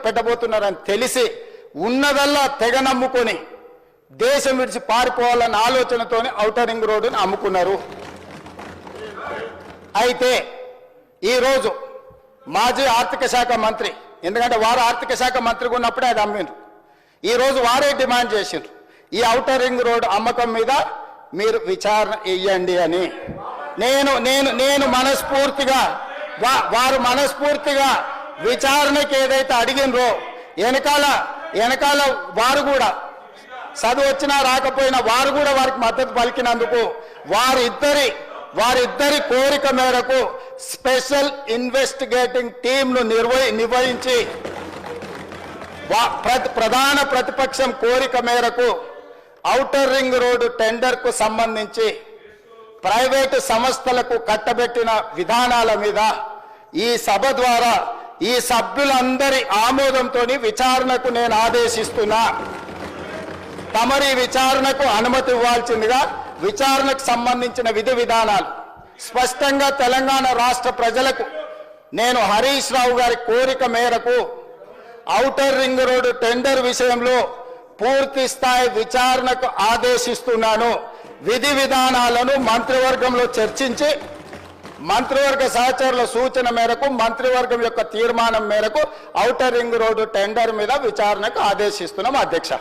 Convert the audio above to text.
పెట్టబోతున్నారని తెలిసి ఉన్నదల్లా తెగ నమ్ముకొని దేశం విడిచి పారిపోవాలన్న ఆలోచనతోనే ఔటర్ రింగ్ రోడ్డుని అమ్ముకున్నారు. అయితే ఈరోజు మాజీ ఆర్థిక శాఖ మంత్రి, ఎందుకంటే వారు ఆర్థిక శాఖ మంత్రిగా ఉన్నప్పుడే అది అమ్మిండ్రు, ఈరోజు వారే డిమాండ్ చేసిండ్రు ఈ ఔటర్ రింగ్ రోడ్ అమ్మకం మీద మీరు విచారణ ఇయ్యండి అని. నేను మనస్ఫూర్తిగా వారు మనస్ఫూర్తిగా విచారణకి ఏదైతే అడిగినరో వెనకాల వారు కూడా చదువు వచ్చినా రాకపోయినా వారు కూడా వారికి మద్దతు పలికినందుకు వారిద్దరి కోరిక మేరకు స్పెషల్ ఇన్వెస్టిగేటింగ్ టీంను నిర్వహించి ప్రధాన ప్రతిపక్షం కోరిక మేరకు ఔటర్ రింగ్ రోడ్డు టెండర్కు సంబంధించి ప్రైవేటు సంస్థలకు కట్టబెట్టిన విధానాల మీద ఈ సభ ద్వారా ఈ సభ్యులందరి ఆమోదంతో విచారణకు నేను ఆదేశిస్తున్నా. తమరి విచారణకు అనుమతి ఇవ్వాల్సిందిగా విచారణకు సంబంధించిన విధి విధానాలు స్పష్టంగా తెలంగాణ రాష్ట్ర ప్రజలకు నేను హరీష్ రావు గారి కోరిక మేరకు ఔటర్ రింగ్ రోడ్డు టెండర్ విషయంలో పూర్తి స్థాయి విచారణకు ఆదేశిస్తున్నాను. విధి విధానాలను మంత్రివర్గంలో చర్చించి మంత్రివర్గ సహచరుల సూచన మేరకు మంత్రివర్గం యొక్క తీర్మానం మేరకు ఔటర్ రింగ్ రోడ్డు టెండర్ మీద విచారణకు ఆదేశిస్తున్నాం అధ్యక్ష.